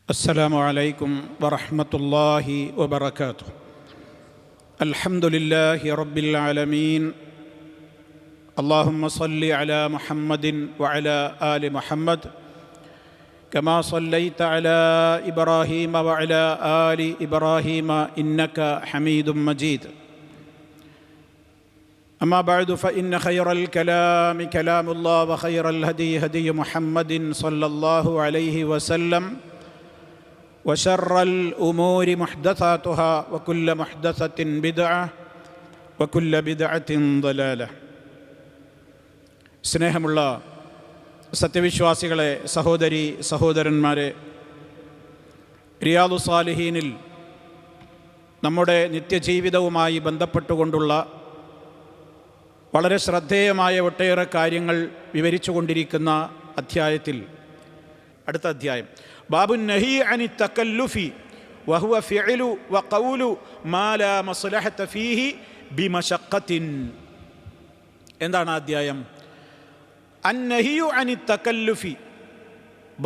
السلام عليكم ورحمة الله وبركاته. الحمد لله رب العالمين. اللهم صل على محمد وعلى آل محمد كما صليت على إبراهيم وعلى آل إبراهيم إنك حميد مجيد. أما بعد فإن خير الكلام كلام الله وخير الهدي هدي محمد صلى الله عليه وسلم وشر الأمور محدثاتها وكل محدثة بدعة وكل بدعة ضلالة. സ്നേഹമുള്ള സത്യവിശ്വാസികളെ, സഹോദരി സഹോദരന്മാരെ, റിയാദു സാലിഹീനിൽ നമ്മുടെ നിത്യജീവിതവുമായി ബന്ധപ്പെട്ടുകൊണ്ടുള്ള വളരെ ശ്രദ്ധേയമായ ഒട്ടേറെ കാര്യങ്ങൾ വിവരിച്ചു കൊണ്ടിരിക്കുന്ന അധ്യായത്തിൽ അടുത്ത അധ്യായം ബാബു നഹി അനി തകല്ലുഫി വഹുവ ഫിഅലു വഖൗലു മാ ലാ മസ്ലഹത ഫീഹി ബിമശഖത്തിൻ. എന്താണ് അധ്യായം? അന്നഹിയു അനി തകല്ലുഫി.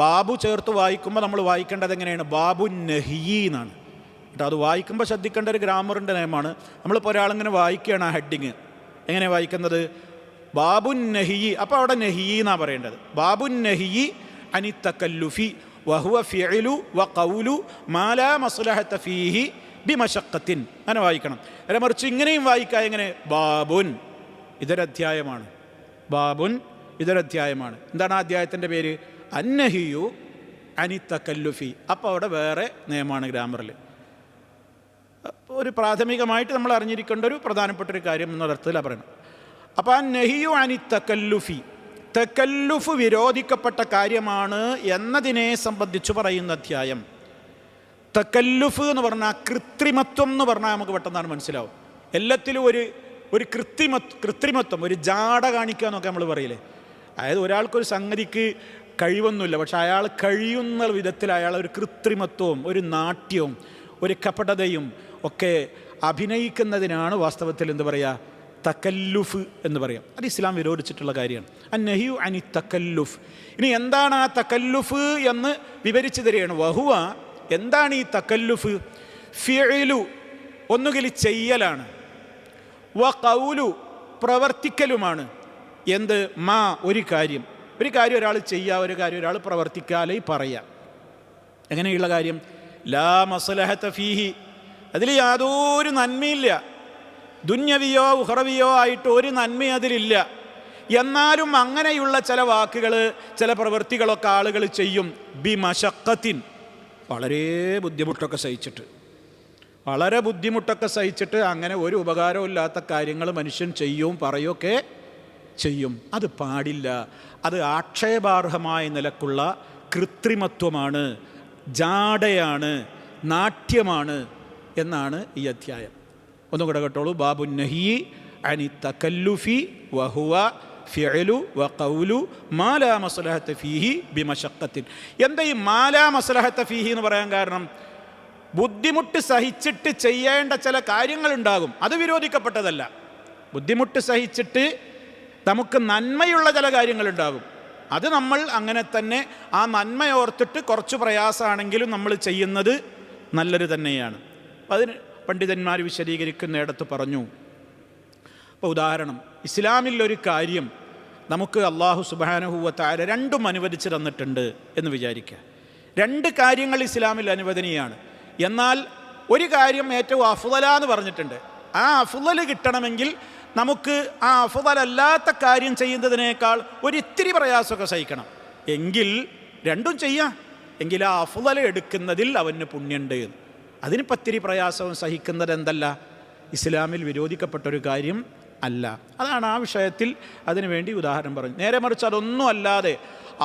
ബാബു ചേർത്ത് വായിക്കുമ്പോൾ നമ്മൾ വായിക്കേണ്ടത് എങ്ങനെയാണ്? ബാബു നഹി എന്നാണ് കേട്ടോ. അത് വായിക്കുമ്പോൾ ശ്രദ്ധിക്കേണ്ട ഒരു ഗ്രാമറിൻ്റെ നിയമമാണ്. നമ്മളിപ്പോൾ ഒരാളിങ്ങനെ വായിക്കുകയാണ് ആ ഹെഡിങ്. എങ്ങനെ വായിക്കുന്നത്? ബാബുൻ നഹി. അപ്പോൾ അവിടെ നഹി എന്നാണ് പറയേണ്ടത്. ബാബുൻ നഹി അനി തകല്ലുഫി വഹുവ ഫിഅലു വഖൗലു മാ ലാ മസ്ലഹത ഫീഹി ബിമശഖത്തിൻ. അങ്ങനെ വായിക്കണം. അല്ല മറിച്ച് ഇങ്ങനെയും വായിക്കാം. എങ്ങനെ? ബാബുൻ, ഇതൊരധ്യായമാണ്. ബാബുൻ, ഇതൊരധ്യായമാണ്. എന്താണ് ആ അധ്യായത്തിൻ്റെ പേര്? അന്നഹിയു അനി തകല്ലുഫി. അപ്പോൾ അവിടെ വേറെ നിയമമാണ് ഗ്രാമറിൽ. ഒരു പ്രാഥമികമായിട്ട് നമ്മൾ അറിഞ്ഞിരിക്കേണ്ട ഒരു പ്രധാനപ്പെട്ട ഒരു കാര്യം എന്നൊരർത്ഥത്തിലാണ് പറയുന്നത്. അപ്പോൾ ആ നഹിയു അനി തകല്ലുഫി, തകല്ലുഫ് വിരോധിക്കപ്പെട്ട കാര്യമാണ് എന്നതിനെ സംബന്ധിച്ച് പറയുന്ന അധ്യായം. തകല്ലുഫ് എന്ന് പറഞ്ഞാൽ കൃത്രിമത്വം എന്ന് പറഞ്ഞാൽ നമുക്ക് പെട്ടെന്നാണ് മനസ്സിലാവും. എല്ലാത്തിലും ഒരു കൃത്രിമത്വം, ഒരു ജാട കാണിക്കുക എന്നൊക്കെ നമ്മൾ പറയില്ലേ. അതായത് ഒരാൾക്കൊരു സംഗതിക്ക് കഴിവൊന്നുമില്ല, പക്ഷെ അയാൾ കഴിയുന്ന വിധത്തിൽ അയാൾ ഒരു കൃത്രിമത്വവും ഒരു നാട്യവും ഒരു കപടതയും ഒക്കെ അഭിനയിക്കുന്നതിനാണ് വാസ്തവത്തിൽ എന്ത് പറയുക? തകല്ലുഫ് എന്ന് പറയാം. അത് ഇസ്ലാം വിരോധിച്ചിട്ടുള്ള കാര്യമാണ്. അന്നഹിയു അനി തകല്ലുഫ്. ഇനി എന്താണ് ആ തകല്ലുഫ് എന്ന് വിവരിച്ചു തരികയാണ്. വഹുവ, എന്താണ് ഈ തകല്ലുഫ്? ഫിഅലു, ഒന്നുകിൽ ചെയ്യലാണ്. വഖൗലു, പ്രവർത്തിക്കലുമാണ്. എന്ത്? മാ, ഒരു കാര്യം ഒരാൾ ചെയ്യുക, ഒരു കാര്യം ഒരാൾ പ്രവർത്തിക്കാതെ പറയുക. എങ്ങനെയുള്ള കാര്യം? ലാ മസ്ലഹത ഫീഹി, അതിൽ യാതൊരു നന്മയില്ല. ദുന്യവിയോ ഉഹ്റവിയോ ആയിട്ട് ഒരു നന്മ അതിലില്ല. എന്നാലും അങ്ങനെയുള്ള ചില വാക്കുകൾ, ചില പ്രവൃത്തികളൊക്കെ ആളുകൾ ചെയ്യും. ബിമശഖത്തിൻ, വളരെ ബുദ്ധിമുട്ടൊക്കെ സഹിച്ചിട്ട് അങ്ങനെ ഒരു ഉപകാരവും ഇല്ലാത്ത കാര്യങ്ങൾ മനുഷ്യൻ ചെയ്യും, പറയുകയൊക്കെ ചെയ്യും. അത് പാടില്ല. അത് ആക്ഷേപാർഹമായ നിലക്കുള്ള കൃത്രിമത്വമാണ്, ജാടയാണ്, നാട്യമാണ് എന്നാണ് ഈ അധ്യായം. ഒന്നുകൂടെ കേട്ടോളൂ. ബാബു നഹി അനി തകല്ലുഫി വഹുവ ഫിഅലു വഖൗലു മാ ലാ മസ്ലഹത ഫീഹി ബിമശഖത്തിൻ. എന്താ ഈ മാ ലാ മസ്ലഹത ഫീഹി എന്ന് പറയാൻ കാരണം? ബുദ്ധിമുട്ട് സഹിച്ചിട്ട് ചെയ്യേണ്ട ചില കാര്യങ്ങളുണ്ടാകും, അത് വിരോധിക്കപ്പെട്ടതല്ല. ബുദ്ധിമുട്ട് സഹിച്ചിട്ട് നമുക്ക് നന്മയുള്ള ചില കാര്യങ്ങളുണ്ടാകും, അത് നമ്മൾ അങ്ങനെ തന്നെ ആ നന്മയോർത്തിട്ട് കുറച്ച് പ്രയാസമാണെങ്കിലും നമ്മൾ ചെയ്യുന്നത് നല്ലത് തന്നെയാണ്. അതിന് പണ്ഡിതന്മാർ വിശദീകരിക്കുന്നിടത്ത് പറഞ്ഞു. ഇപ്പോൾ ഉദാഹരണം, ഇസ്ലാമിൽ ഒരു കാര്യം നമുക്ക് അല്ലാഹു സുബ്ഹാനഹു വ തആല രണ്ടും അനുവദിച്ച് തന്നിട്ടുണ്ട് എന്ന് വിചാരിക്കുക. രണ്ട് കാര്യങ്ങൾ ഇസ്ലാമിൽ അനുവദനീയമാണ്. എന്നാൽ ഒരു കാര്യം ഏറ്റവും അഫ്ളലാന്ന് പറഞ്ഞിട്ടുണ്ട്. ആ അഫ്ളൽ കിട്ടണമെങ്കിൽ നമുക്ക് ആ അഫ്ളലല്ലാത്ത കാര്യം ചെയ്യുന്നതിനേക്കാൾ ഒരിത്തിരി പ്രയാസമൊക്കെ സഹിക്കണം. എങ്കിൽ രണ്ടും ചെയ്യാം. എങ്കിൽ ആ അഫ്ളൽ എടുക്കുന്നതിൽ അവന് പുണ്യമുണ്ട്. അതിന് പത്തിരി പ്രയാസവും സഹിക്കുന്നത് എന്തല്ല? ഇസ്ലാമിൽ വിരോധിക്കപ്പെട്ടൊരു കാര്യം അല്ല. അതാണ് ആ വിഷയത്തിൽ അതിനു വേണ്ടി ഉദാഹരണം പറഞ്ഞു. നേരെ മറിച്ച് അതൊന്നും അല്ലാതെ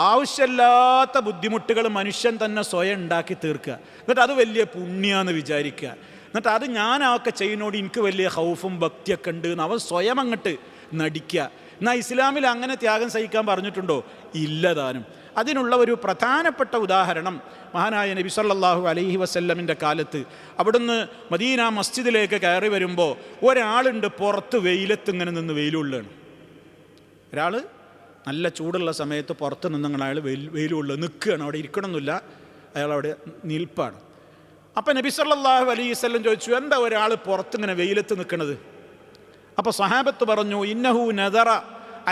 ആവശ്യമില്ലാത്ത ബുദ്ധിമുട്ടുകൾ മനുഷ്യൻ തന്നെ സ്വയം ഉണ്ടാക്കി തീർക്കുക, എന്നിട്ട് അത് വലിയ പുണ്യാന്ന് വിചാരിക്കുക, എന്നിട്ട് അത് ഞാനൊക്കെ ചെയ്യുന്നോട് എനിക്ക് വലിയ ഹൗഫും ഭക്തിയൊക്കെ ഉണ്ട് എന്ന് അവൻ സ്വയം അങ്ങോട്ട് നടിക്കുക. എന്നാൽ ഇസ്ലാമിൽ അങ്ങനെ ത്യാഗം സഹിക്കാൻ പറഞ്ഞിട്ടുണ്ടോ? ഇല്ലതാനും. അതിനുള്ള ഒരു പ്രധാനപ്പെട്ട ഉദാഹരണം മഹാനായ നബി സല്ലല്ലാഹു അലൈഹി വസല്ലമിൻ്റെ കാലത്ത് അവിടുന്ന് മദീന മസ്ജിദിലേക്ക് കയറി വരുമ്പോൾ ഒരാളുണ്ട് പുറത്ത് വെയിലത്ത് ഇങ്ങനെ നിന്ന് വെയിലുള്ളതാണ്. ഒരാൾ നല്ല ചൂടുള്ള സമയത്ത് പുറത്ത് നിന്നങ്ങനെ അയാൾ വെയിലുള്ള നിൽക്കുകയാണ്. അവിടെ ഇരിക്കണമെന്നില്ല, അയാളവിടെ നിൽപ്പാണ്. അപ്പം നബി സല്ലല്ലാഹു അലൈഹി വസല്ലം ചോദിച്ചു, എന്താ ഒരാൾ പുറത്തിങ്ങനെ വെയിലത്ത് നിൽക്കുന്നത്? അപ്പോൾ സ്വഹാബത്ത് പറഞ്ഞു, ഇന്നഹു നദറ,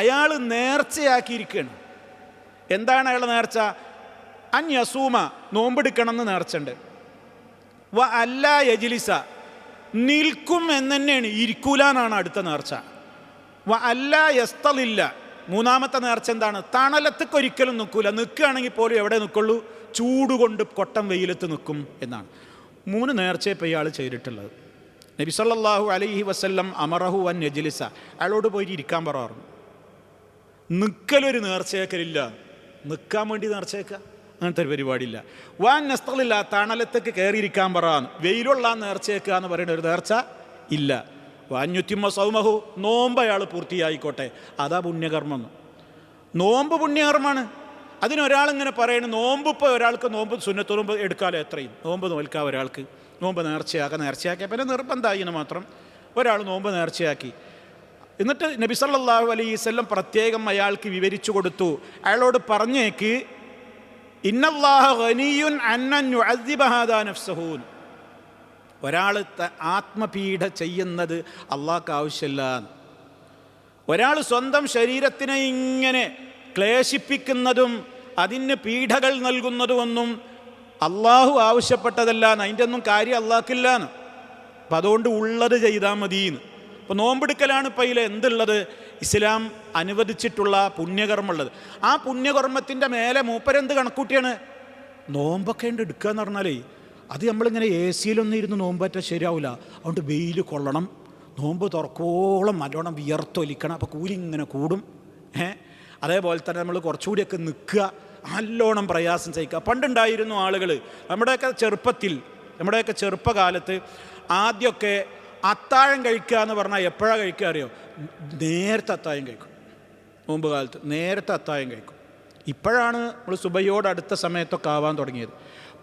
അയാൾ നേർച്ചയാക്കിയിരിക്കുകയാണ്. എന്താണ് അയാൾ നേർച്ച? അൻ യസൂമ, നോമ്പെടുക്കണമെന്ന് നേർച്ചുണ്ട്. വ അല്ലാ യജ്ലിസ, നിൽക്കും എന്ന് തന്നെയാണ്, ഇരിക്കൂലാന്നാണ് അടുത്ത നേർച്ച. വ അല്ലാ യസ്തലില്ല, മൂന്നാമത്തെ നേർച്ച എന്താണ്? തണലത്തേക്ക് ഒരിക്കലും നിൽക്കൂല, നിൽക്കുകയാണെങ്കിൽ പോലും എവിടെ നിൽക്കുള്ളൂ? ചൂടുകൊണ്ട് കൊട്ടം വെയിലത്ത് നിൽക്കും എന്നാണ്. 3 നേർച്ചയെ ഇപ്പോൾ ഇയാൾ ചെയ്തിട്ടുള്ളത്. നബി സല്ലല്ലാഹു അലൈഹി വസല്ലം അമറഹു അൻ യജ്ലിസ, അയാളോട് പോയിട്ട് ഇരിക്കാൻ പറഞ്ഞു. നിൽക്കലൊരു നേർച്ചയാക്കലില്ല, നിൽക്കാൻ വേണ്ടി നേർച്ചയാക്കുക അങ്ങനത്തെ ഒരു പരിപാടിയില്ല. വാൻ നസ്തലില്ല, തണലത്തേക്ക് കയറിയിരിക്കാൻ പറയാന്ന്, വെയിലുള്ള നേർച്ചയാക്കുക എന്ന് പറയുന്ന ഒരു നേർച്ച ഇല്ല. വാഞ്ഞുത്തിമ്മ സൗമഹു, നോമ്പ് അയാൾ പൂർത്തിയായിക്കോട്ടെ, അതാ പുണ്യകർമ്മം. നോമ്പ് പുണ്യകർമ്മമാണ്. അതിനൊരാളിങ്ങനെ പറയണം, നോമ്പ് ഇപ്പോൾ ഒരാൾക്ക് നോമ്പ് സുന്നത്ത് നോമ്പ് എടുക്കാമല്ലോ, എത്രയും നോമ്പ് നോൽക്കാം ഒരാൾക്ക്, നോമ്പ് നേർച്ചയാക്കിയ പിന്നെ നിർബന്ധമായിന്ന് മാത്രം ഒരാൾ നോമ്പ് നേർച്ചയാക്കി. എന്നിട്ട് നബി സല്ലല്ലാഹു അലൈഹി വസല്ലം പ്രത്യേകം അയാൾക്ക് വിവരിച്ചു കൊടുത്തു, അയാളോട് പറഞ്ഞേക്ക്, ഇന്നല്ലാഹ ഗനിയുൻ അൻ യുഅദ്ദിബ ഹാദാ നഫ്സഹു, ഒരാൾ ആത്മപീഡ ചെയ്യുന്നത് അള്ളാഹ്ക്ക് ആവശ്യമില്ല. ഒരാൾ സ്വന്തം ശരീരത്തിനെ ഇങ്ങനെ ക്ലേശിപ്പിക്കുന്നതും അതിന് പീഡകൾ നൽകുന്നതുമൊന്നും അള്ളാഹു ആവശ്യപ്പെട്ടതല്ല, അതിൻ്റെ ഒന്നും കാര്യം അള്ളാഹ്ക്കില്ലാന്ന്. അപ്പം അതുകൊണ്ട് ഉള്ളത് ചെയ്താൽ മതിയെന്ന്. ഇപ്പോൾ നോമ്പെടുക്കലാണ് ഇപ്പോൾ അതിൽ എന്തുള്ളത്? ഇസ്ലാം അനുവദിച്ചിട്ടുള്ള പുണ്യകർമ്മമുള്ളത്. ആ പുണ്യകർമ്മത്തിൻ്റെ മേലെ മൂപ്പരെന്ത് കണക്കൂട്ടിയാണ്? നോമ്പൊക്കെ ഉണ്ട് എടുക്കുക എന്ന് പറഞ്ഞാലേ, അത് നമ്മളിങ്ങനെ AC-യിലൊന്നും ഇരുന്ന് നോമ്പറ്റാൽ ശരിയാവില്ല. അതുകൊണ്ട് വെയിൽ കൊള്ളണം, നോമ്പ് തുറക്കോളം നല്ലോണം വിയർത്തൊലിക്കണം, അപ്പോൾ കൂലി ഇങ്ങനെ കൂടും. അതേപോലെ തന്നെ നമ്മൾ കുറച്ചുകൂടിയൊക്കെ നിൽക്കുക, നല്ലോണം പ്രയാസം സഹിക്കുക. പണ്ടുണ്ടായിരുന്നു ആളുകൾ, നമ്മുടെയൊക്കെ ചെറുപ്പകാലത്ത് ആദ്യമൊക്കെ അത്താഴം കഴിക്കുക എന്ന് പറഞ്ഞാൽ എപ്പോഴാണ് കഴിക്കുക അറിയോ? നേരത്തെ അത്താഴം കഴിക്കും. നോമ്പ് കാലത്ത് നേരത്തെ അത്താഴം കഴിക്കും. ഇപ്പോഴാണ് നമ്മൾ സുബഹിയോട് അടുത്ത സമയത്തൊക്കെ ആവാൻ തുടങ്ങിയത്.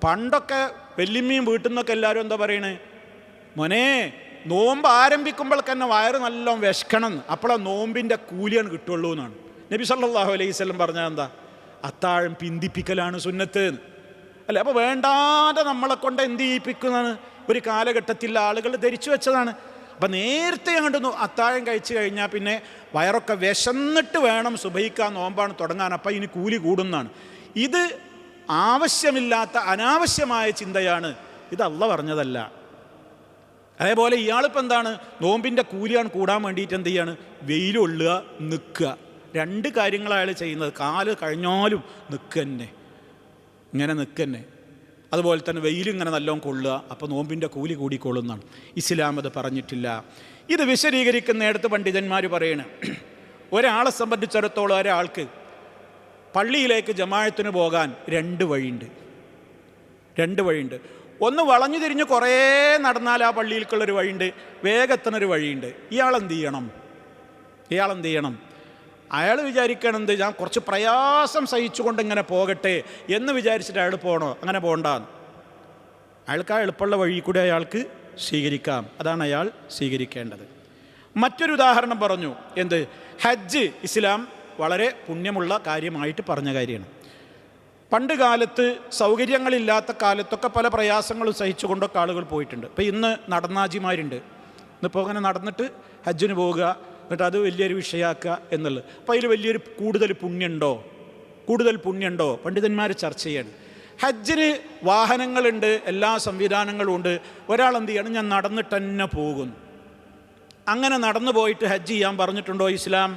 പണ്ടൊക്കെ വല്യമ്മയും വീട്ടിൽ നിന്നൊക്കെ എല്ലാവരും എന്താ പറയണേ, മോനെ നോമ്പ് ആരംഭിക്കുമ്പോൾ തന്നെ വയറ് നല്ലോണം വിശക്കണം, അപ്പോഴാണ് നോമ്പിൻ്റെ കൂലിയാണ് കിട്ടുള്ളൂ എന്നാണ് നബി സല്ലല്ലാഹു അലൈഹി വസല്ലം പറഞ്ഞാൽ. എന്താ? അത്താഴം പിന്തിപ്പിക്കലാണ് സുന്നത്ത് അല്ലേ? അപ്പോൾ വേണ്ടാതെ നമ്മളെ കൊണ്ട് എന്ത് ചെയ്യിപ്പിക്കുന്നതാണ് ഒരു കാലഘട്ടത്തിൽ ആളുകൾ ധരിച്ചു വെച്ചതാണ്. അപ്പം നേരത്തെ അങ്ങോട്ട് അത്താഴം കഴിച്ചു കഴിഞ്ഞാൽ പിന്നെ വയറൊക്കെ വിശന്നിട്ട് വേണം സുബഹിക്കാൻ നോമ്പാണ് തുടങ്ങാൻ, അപ്പം ഇനി കൂലി കൂടുന്നതാണ്. ഇത് ആവശ്യമില്ലാത്ത അനാവശ്യമായ ചിന്തയാണ്, ഇത് അള്ളാഹ് പറഞ്ഞതല്ല. അതേപോലെ ഇയാളിപ്പോൾ എന്താണ്? നോമ്പിൻ്റെ കൂലിയാണ് കൂടാൻ വേണ്ടിയിട്ട് എന്ത് ചെയ്യാണ്? വെയിലൊള്ളുക, നിൽക്കുക, 2 കാര്യങ്ങളാണ് അയാൾ ചെയ്യുന്നത്. കാല് കഴിഞ്ഞാലും നിൽക്കന്നെ, ഇങ്ങനെ നിൽക്കന്നെ. അതുപോലെ തന്നെ വെയിലിങ്ങനെ നല്ലോണം കൊള്ളുക, അപ്പോൾ നോമ്പിൻ്റെ കൂലി കൂടിക്കൊള്ളുന്നതാണ്. ഇസ്ലാം അത് പറഞ്ഞിട്ടില്ല. ഇത് വിശദീകരിക്കുന്നിടത്ത് പണ്ഡിതന്മാർ പറയണ, ഒരാളെ സംബന്ധിച്ചിടത്തോളം ഒരാൾക്ക് പള്ളിയിലേക്ക് ജമാഅത്തിന് പോകാൻ 2 വഴിയുണ്ട്. ഒന്ന് വളഞ്ഞു തിരിഞ്ഞ് കുറേ നടന്നാൽ ആ പള്ളിയിലേക്കുള്ളൊരു വഴിയുണ്ട്, വേഗത്തിനൊരു വഴിയുണ്ട്. ഇയാളെന്ത് ചെയ്യണം? അയാൾ വിചാരിക്കണത് ഞാൻ കുറച്ച് പ്രയാസം സഹിച്ചുകൊണ്ട് ഇങ്ങനെ പോകട്ടെ എന്ന് വിചാരിച്ചിട്ട് അയാൾ പോകണോ? അങ്ങനെ പോകണ്ടെന്ന്. അയാൾക്ക് ആ എളുപ്പമുള്ള വഴി കൂടെ അയാൾക്ക് സ്വീകരിക്കാം, അതാണ് അയാൾ സ്വീകരിക്കേണ്ടത്. മറ്റൊരു ഉദാഹരണം പറഞ്ഞു, എന്ത്? ഹജ്ജ് ഇസ്ലാം വളരെ പുണ്യമുള്ള കാര്യമായിട്ട് പറഞ്ഞ കാര്യമാണ്. പണ്ട് കാലത്ത് സൗകര്യങ്ങളില്ലാത്ത കാലത്തൊക്കെ പല പ്രയാസങ്ങളും സഹിച്ചുകൊണ്ടൊക്കെ ആളുകൾ പോയിട്ടുണ്ട്. ഇപ്പോൾ ഇന്ന് നടന്നാജിമാരുണ്ട്, ഇന്നിപ്പോൾ അങ്ങനെ നടന്നിട്ട് ഹജ്ജിന് പോവുക, എന്നിട്ട് അത് വലിയൊരു വിഷയമാക്കുക എന്നുള്ളത്. അപ്പോൾ അതിൽ വലിയൊരു കൂടുതൽ പുണ്യമുണ്ടോ പണ്ഡിതന്മാർ ചർച്ച ചെയ്യാണ്. ഹജ്ജിന് വാഹനങ്ങളുണ്ട്, എല്ലാ സംവിധാനങ്ങളും ഉണ്ട്. ഒരാൾ എന്ത് ചെയ്യണം? ഞാൻ നടന്നിട്ട് തന്നെ പോകുന്നു. അങ്ങനെ നടന്നു പോയിട്ട് ഹജ്ജ് ചെയ്യാൻ പറഞ്ഞിട്ടുണ്ടോ ഇസ്ലാം?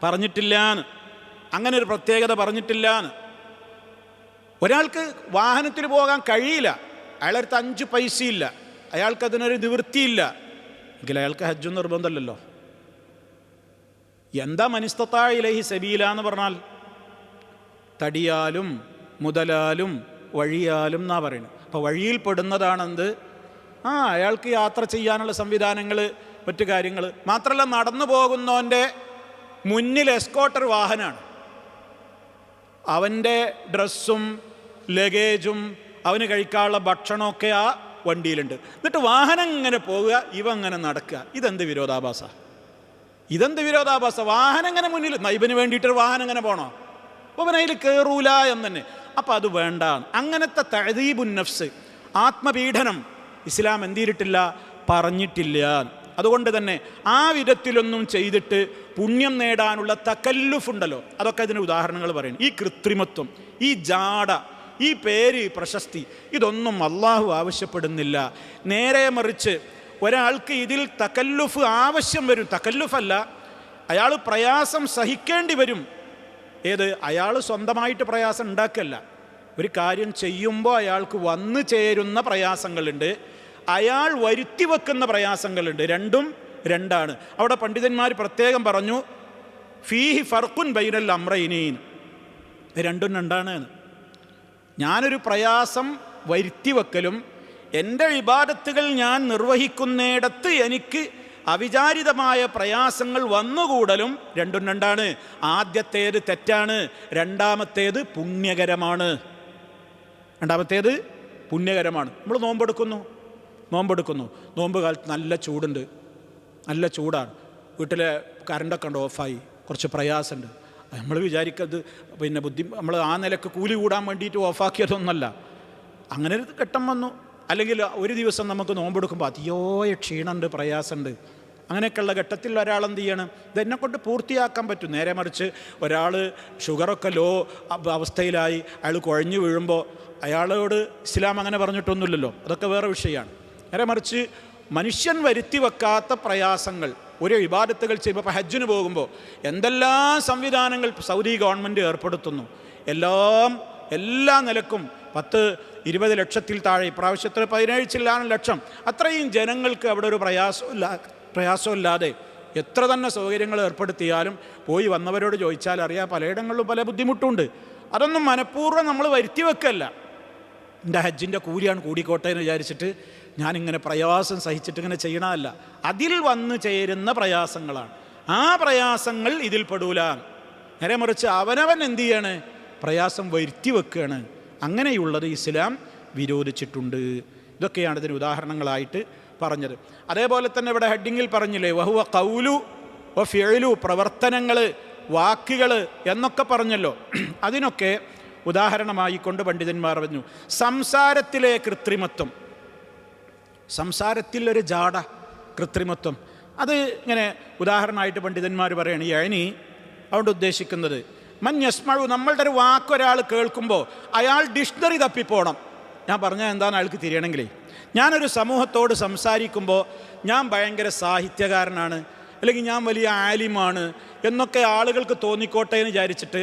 പറഞ്ഞിട്ടില്ലാന്ന്. അങ്ങനെ ഒരു പ്രത്യേകത പറഞ്ഞിട്ടില്ലാന്ന്. ഒരാൾക്ക് വാഹനത്തിൽ പോകാൻ കഴിയില്ല, അയാളടുത്ത് 5 പൈസയില്ല, അയാൾക്കതിനൊരു നിവൃത്തിയില്ല എങ്കിൽ അയാൾക്ക് ഹജ്ജും നിർബന്ധമല്ലല്ലോ. എന്താ മനിസ്തത്താ ഇലൈഹി സബീല എന്ന് പറഞ്ഞാൽ? തടിയാലും മുതലാലും വഴിയാലും എന്നാ പറയുന്നത്. അപ്പോൾ വഴിയിൽ പെടുന്നതാണെന്ത്? അയാൾക്ക് യാത്ര ചെയ്യാനുള്ള സംവിധാനങ്ങൾ, മറ്റു കാര്യങ്ങൾ മാത്രമല്ല, നടന്നു പോകുന്നവൻ്റെ മുന്നിൽ എസ്കോട്ടർ വാഹനമാണ്. അവൻ്റെ ഡ്രസ്സും ലഗേജും അവന് കഴിക്കാനുള്ള ഭക്ഷണമൊക്കെ ആ വണ്ടിയിലുണ്ട്. എന്നിട്ട് വാഹനം ഇങ്ങനെ പോവുക, ഇവ അങ്ങനെ നടക്കുക. ഇതെന്ത് വിരോധാഭാസ? വാഹനം ഇങ്ങനെ മുന്നിൽ, ഇവന് വേണ്ടിയിട്ടൊരു വാഹനം ഇങ്ങനെ പോകണോ? അപ്പോൾ അവൻ അതിൽ കയറൂല എന്ന് തന്നെ. അപ്പോൾ അത് വേണ്ട. അങ്ങനത്തെ തഅദീബുൻ നഫ്സ്, ആത്മപീഡനം ഇസ്ലാം എന്ത് ചെയ്തിട്ടില്ല, പറഞ്ഞിട്ടില്ല. അതുകൊണ്ട് തന്നെ ആ വിധത്തിലൊന്നും ചെയ്തിട്ട് പുണ്യം നേടാനുള്ള തകല്ലുഫ് ഉണ്ടല്ലോ, അതൊക്കെ അതിന് ഉദാഹരണങ്ങൾ പറയുന്നു. ഈ കൃത്രിമത്വം, ഈ ജാട, ഈ പേര്, പ്രശസ്തി, ഇതൊന്നും അള്ളാഹു ആവശ്യപ്പെടുന്നില്ല. നേരെ മറിച്ച് ഒരാൾക്ക് ഇതിൽ തകല്ലുഫ് ആവശ്യം വരും. തകല്ലുഫല്ല, അയാൾ പ്രയാസം സഹിക്കേണ്ടി വരും. ഏത്? അയാൾ സ്വന്തമായിട്ട് പ്രയാസം ഉണ്ടാക്കല്ല. ഒരു കാര്യം ചെയ്യുമ്പോൾ അയാൾക്ക് വന്നു ചേരുന്ന പ്രയാസങ്ങളുണ്ട്, അയാൾ വരുത്തി വെക്കുന്ന പ്രയാസങ്ങളുണ്ട്. രണ്ടും രണ്ടാണ്. അവിടെ പണ്ഡിതന്മാർ പ്രത്യേകം പറഞ്ഞു, ഫീഹി ഫർഖുൻ ബൈനൽ അംറൈനീൻ, രണ്ടും രണ്ടാണ്. ഞാനൊരു പ്രയാസം വരുത്തി വെക്കലും എൻ്റെ ഇബാദത്തുകൾ ഞാൻ നിർവഹിക്കുന്നിടത്ത് എനിക്ക് അവിചാരിതമായ പ്രയാസങ്ങൾ വന്നുകൂടലും രണ്ടും രണ്ടാണ്. ആദ്യത്തേത് തെറ്റാണ്, രണ്ടാമത്തേത് പുണ്യകരമാണ്. രണ്ടാമത്തേത് പുണ്യകരമാണ്. നമ്മൾ നോമ്പെടുക്കുന്നു, നോമ്പ് കാലത്ത് നല്ല ചൂടുണ്ട്, നല്ല ചൂടാണ്, വീട്ടിലെ കറണ്ടൊക്കെ ഉണ്ട്, ഓഫായി, കുറച്ച് പ്രയാസമുണ്ട്. നമ്മൾ വിചാരിക്കത് പിന്നെ നമ്മൾ ആ നിലക്ക് കൂലി കൂടാൻ വേണ്ടിയിട്ട് ഓഫാക്കിയതൊന്നല്ല. അങ്ങനെ ഒരു ഘട്ടം വന്നു. അല്ലെങ്കിൽ ഒരു ദിവസം നമുക്ക് നോമ്പെടുക്കുമ്പോൾ അതിയോയ ക്ഷീണമുണ്ട്, പ്രയാസമുണ്ട്. അങ്ങനെയൊക്കെയുള്ള ഘട്ടത്തിൽ ഒരാൾ എന്ത് ചെയ്യണം? ഇതെന്നെ കൊണ്ട് പൂർത്തിയാക്കാൻ പറ്റും. നേരെ മറിച്ച് ഒരാൾ ഷുഗറൊക്കെ ലോ അവസ്ഥയിലായി അയാൾ കുഴഞ്ഞു വീഴുമ്പോൾ അയാളോട് ഇസ്ലാം അങ്ങനെ പറഞ്ഞിട്ടൊന്നുമില്ലല്ലോ, അതൊക്കെ വേറെ വിഷയമാണ്. നേരെ മറിച്ച് മനുഷ്യൻ വരുത്തി വെക്കാത്ത പ്രയാസങ്ങൾ ഒരു ഇബാദത്തുകൾ ചെയ്യുമ്പോൾ, ഇപ്പോൾ ഹജ്ജിന് പോകുമ്പോൾ എന്തെല്ലാം സംവിധാനങ്ങൾ സൗദി ഗവൺമെൻറ് ഏർപ്പെടുത്തുന്നു. എല്ലാ നിലക്കും 10-20 ലക്ഷത്തിൽ താഴെ, ഇപ്രാവശ്യത്തിൽ 17 ലക്ഷം, അത്രയും ജനങ്ങൾക്ക് അവിടെ ഒരു പ്രയാസമില്ലാതെ എത്ര തന്നെ സൗകര്യങ്ങൾ ഏർപ്പെടുത്തിയാലും പോയി വന്നവരോട് ചോദിച്ചാൽ അറിയാം, പലയിടങ്ങളിലും പല ബുദ്ധിമുട്ടുണ്ട്. അതൊന്നും മനഃപൂർവ്വം നമ്മൾ വരുത്തി വെക്കല്ല. എൻ്റെ ഹജ്ജിൻ്റെ കൂലിയാണ് കൂടിക്കോട്ടെ എന്ന് വിചാരിച്ചിട്ട് ഞാനിങ്ങനെ പ്രയാസം സഹിച്ചിട്ട് ഇങ്ങനെ ചെയ്യണമല്ല. അതിൽ വന്നു ചേരുന്ന പ്രയാസങ്ങളാണ്. ആ പ്രയാസങ്ങൾ ഇതിൽ പെടൂല. നേരെ മറിച്ച് അവനവൻ എന്ത് ചെയ്യാണ്? പ്രയാസം വരുത്തി വെക്കുകയാണ്. അങ്ങനെയുള്ളത് ഇസ്ലാം വിരോധിച്ചിട്ടുണ്ട്. ഇതൊക്കെയാണ് ഇതിന് ഉദാഹരണങ്ങളായിട്ട് പറഞ്ഞത്. അതേപോലെ തന്നെ ഇവിടെ ഹെഡിങ്ങിൽ പറഞ്ഞില്ലേ, വഹുവ ഖൗലു വ ഫിഅലു, പ്രവർത്തനങ്ങൾ, വാക്കുകൾ എന്നൊക്കെ പറഞ്ഞല്ലോ. അതിനൊക്കെ ഉദാഹരണമായിക്കൊണ്ട് പണ്ഡിതന്മാർ പറഞ്ഞു, സംസാരത്തിലെ കൃത്രിമത്വം, സംസാരത്തിൽ ഒരു ജാട, കൃത്രിമത്വം, അത് ഇങ്ങനെ ഉദാഹരണമായിട്ട് പണ്ഡിതന്മാർ പറയണം. യഅനി, അതുകൊണ്ട് ഉദ്ദേശിക്കുന്നത് മൻ യസ്മഉ, നമ്മളുടെ ഒരു വാക്കൊരാൾ കേൾക്കുമ്പോൾ അയാൾ ഡിക്ഷണറി തപ്പിപ്പോണം. ഞാൻ പറഞ്ഞാൽ എന്താണെന്ന് അയാൾക്ക് തിരിയണമെങ്കിലേ, ഞാനൊരു സമൂഹത്തോട് സംസാരിക്കുമ്പോൾ ഞാൻ ഭയങ്കര സാഹിത്യകാരനാണ്, അല്ലെങ്കിൽ ഞാൻ വലിയ ആലിമാണ് എന്നൊക്കെ ആളുകൾക്ക് തോന്നിക്കോട്ടെ എന്ന് വിചാരിച്ചിട്ട്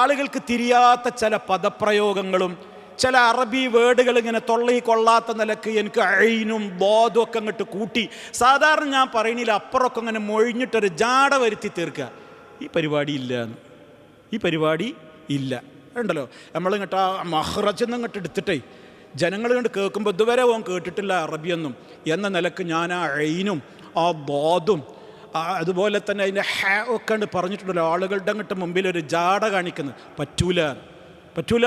ആളുകൾക്ക് തിരിയാത്ത ചില പദപ്രയോഗങ്ങളും ചില അറബി വേർഡുകൾ ഇങ്ങനെ തൊള്ളയിൽ കൊള്ളാത്ത നിലക്ക് എനിക്ക് ഐനും ബോധവും ഒക്കെ അങ്ങോട്ട് കൂട്ടി സാധാരണ ഞാൻ പറയണില്ല അപ്പുറമൊക്കെ അങ്ങനെ മൊഴിഞ്ഞിട്ടൊരു ജാട വരുത്തി തീർക്കുക. ഈ പരിപാടി ഇല്ല ഉണ്ടല്ലോ. നമ്മളിങ്ങോട്ട് ആ മഹ്റജെന്ന് ഇങ്ങോട്ട് എടുത്തിട്ടേ ജനങ്ങൾ കണ്ട് കേൾക്കുമ്പോൾ ഇതുവരെ ഓൻ കേട്ടിട്ടില്ല അറബിയൊന്നും എന്ന നിലക്ക് ഞാൻ ആ ഐനും ആ ബോധും അതുപോലെ തന്നെ അതിൻ്റെ ഒക്കെ കണ്ട് പറഞ്ഞിട്ടുണ്ടല്ലോ. ആളുകളുടെ അങ്ങോട്ട് മുമ്പിൽ ഒരു ജാട കാണിക്കുന്നത് പറ്റൂല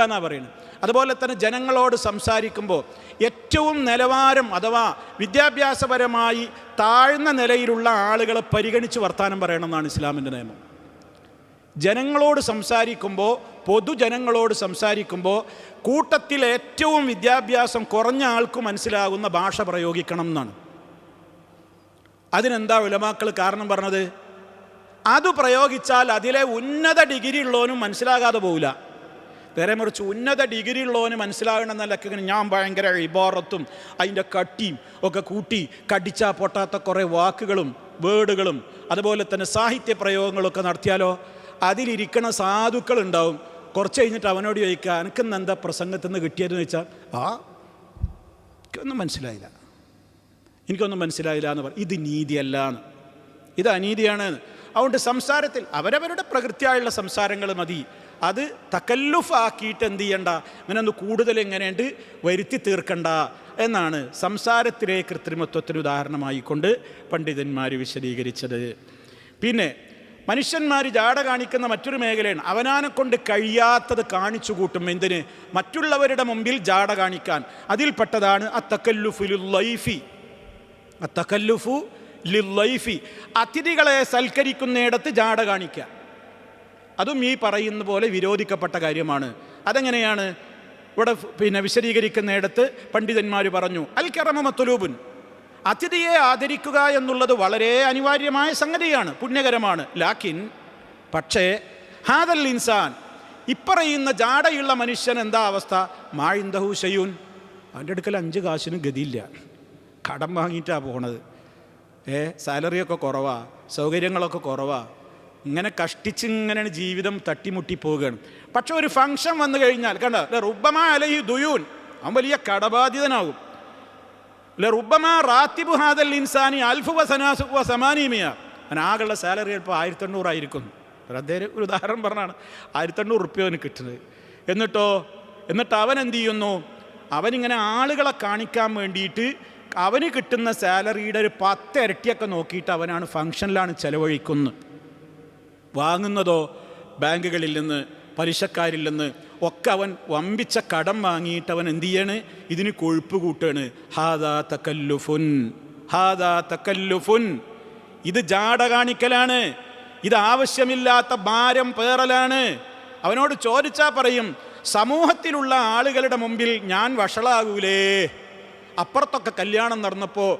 എന്നാണ് പറയുന്നത്. അതുപോലെ തന്നെ ജനങ്ങളോട് സംസാരിക്കുമ്പോൾ ഏറ്റവും നിലവാരം അഥവാ വിദ്യാഭ്യാസപരമായി താഴ്ന്ന നിലയിലുള്ള ആളുകളെ പരിഗണിച്ച് വർത്താനം പറയണമെന്നാണ് ഇസ്ലാമിൻ്റെ നിയമം. ജനങ്ങളോട് സംസാരിക്കുമ്പോൾ, പൊതുജനങ്ങളോട് സംസാരിക്കുമ്പോൾ കൂട്ടത്തിൽ ഏറ്റവും വിദ്യാഭ്യാസം കുറഞ്ഞ ആൾക്ക് മനസ്സിലാകുന്ന ഭാഷ പ്രയോഗിക്കണം എന്നാണ്. അതിനെന്താ ഉലമാക്കൾ കാരണം പറഞ്ഞത്? അത് പ്രയോഗിച്ചാൽ അതിലെ ഉന്നത ഡിഗ്രി ഉള്ളവനും മനസ്സിലാകാതെ പോവില്ല. നേരെ മറിച്ച് ഉന്നത ഡിഗ്രി ഉള്ളവന് മനസ്സിലാകണമെന്നല്ല ഞാൻ ഭയങ്കര ഇബാറത്തും അതിൻ്റെ കട്ടിയും ഒക്കെ കൂട്ടി കടിച്ചാൽ പൊട്ടാത്ത കുറേ വാക്കുകളും വേർഡുകളും അതുപോലെ തന്നെ സാഹിത്യ പ്രയോഗങ്ങളൊക്കെ നടത്തിയാലോ അതിലിരിക്കണ സാധുക്കളുണ്ടാവും. കുറച്ച് കഴിഞ്ഞിട്ട് അവനോട് ചോദിക്കുക, എനിക്കെന്ന് എന്താ പ്രസംഗത്തിൽ നിന്ന് കിട്ടിയതെന്ന് വെച്ചാൽ എനിക്കൊന്നും മനസ്സിലായില്ല എന്ന് പറയും. ഇത് നീതിയല്ലാണ്, ഇത് അനീതിയാണ്. അതുകൊണ്ട് സംസാരത്തിൽ അവരവരുടെ പ്രകൃതിയായുള്ള സംസാരങ്ങൾ മതി. അത് തകല്ലുഫാക്കിയിട്ട് എന്ത് ചെയ്യണ്ട, അങ്ങനെ ഒന്ന് കൂടുതൽ എങ്ങനെയുണ്ട് വരുത്തി തീർക്കണ്ട എന്നാണ് സംസാരത്തിലെ കൃത്രിമത്വത്തിന് ഉദാഹരണമായിക്കൊണ്ട് പണ്ഡിതന്മാർ വിശദീകരിച്ചത്. പിന്നെ മനുഷ്യന്മാർ ജാട കാണിക്കുന്ന മറ്റൊരു മേഖലയാണ് അവനാനെ കൊണ്ട് കഴിയാത്തത് കാണിച്ചു കൂട്ടും. എന്തിന്? മറ്റുള്ളവരുടെ മുമ്പിൽ ജാട കാണിക്കാൻ. അതിൽപ്പെട്ടതാണ് അത്തക്കല്ലുഫു ലില്ലൈഫി, അതിഥികളെ സൽക്കരിക്കുന്നിടത്ത് ജാട കാണിക്കുക. അതും ഈ പറയുന്ന പോലെ വിരോധിക്കപ്പെട്ട കാര്യമാണ്. അതെങ്ങനെയാണ്? ഇവിടെ വിശദീകരിക്കുന്നിടത്ത് പണ്ഡിതന്മാർ പറഞ്ഞു, അൽ കറമ മത്ലൂബുൻ, അതിഥിയെ ആദരിക്കുക എന്നുള്ളത് വളരെ അനിവാര്യമായ സംഗതിയാണ്, പുണ്യകരമാണ്. ലാക്കിൻ പക്ഷേ ഹാദൽ ഇൻസാൻ, ഇപ്പറയുന്ന ജാടയുള്ള മനുഷ്യൻ എന്താ അവസ്ഥ? മാഇന്ദഹു ശൈഉൻ, അവൻ്റെ അടുക്കൽ 5 കാശിനും ഗതിയില്ല, കടം വാങ്ങിയിട്ടാണ് പോണത്. സാലറിയൊക്കെ കുറവാ, സൗകര്യങ്ങളൊക്കെ കുറവാ, ഇങ്ങനെ കഷ്ടിച്ചിങ്ങനെ ജീവിതം തട്ടിമുട്ടി പോവുകയാണ്. പക്ഷെ ഒരു ഫംഗ്ഷൻ വന്നു കഴിഞ്ഞാൽ കണ്ട, റുബ്ബമാ അലൈഹി ദുയൂൻ, അവൻ വലിയ കടബാധിതനാകും. റുബ്ബമാ റാത്തിബു ഹാദൽ ഇൻസാനി അൽഫു വസമാനീമിയ, അവനാകുള്ള സാലറി ചിലപ്പോൾ 1800 ആയിരിക്കും. അദ്ദേഹം ഒരു ഉദാഹരണം പറഞ്ഞാണ്, 1800 റുപ്യ അവന് കിട്ടുന്നത്. എന്നിട്ട് അവൻ എന്ത് ചെയ്യുന്നു? അവനിങ്ങനെ ആളുകളെ കാണിക്കാൻ വേണ്ടിയിട്ട് അവന് കിട്ടുന്ന സാലറിയുടെ ഒരു 10 ഇരട്ടിയൊക്കെ നോക്കിയിട്ട് അവനാണ് ഫംഗ്ഷനിലാണ് ചെലവഴിക്കുന്നത്. വാങ്ങുന്നതോ ബാങ്കുകളിൽ നിന്ന്, പലിശക്കാരിൽ നിന്ന് ഒക്കെ അവൻ വമ്പിച്ച കടം വാങ്ങിയിട്ട് അവൻ എന്ത് ചെയ്യാണ്? ഇതിന് കൊഴുപ്പ് കൂട്ടാണ്. ഹാദാ തകല്ലുഫുൻ, ഹാദാ തകല്ലുഫുൻ, ഇത് ജാട കാണിക്കലാണ്, ഇത് ആവശ്യമില്ലാത്ത ഭാരം പേറലാണ്. അവനോട് ചോദിച്ചാൽ പറയും, സമൂഹത്തിലുള്ള ആളുകളുടെ മുമ്പിൽ ഞാൻ വഷളാകൂലേ? അപ്പുറത്തൊക്കെ കല്യാണം നടന്നപ്പോൾ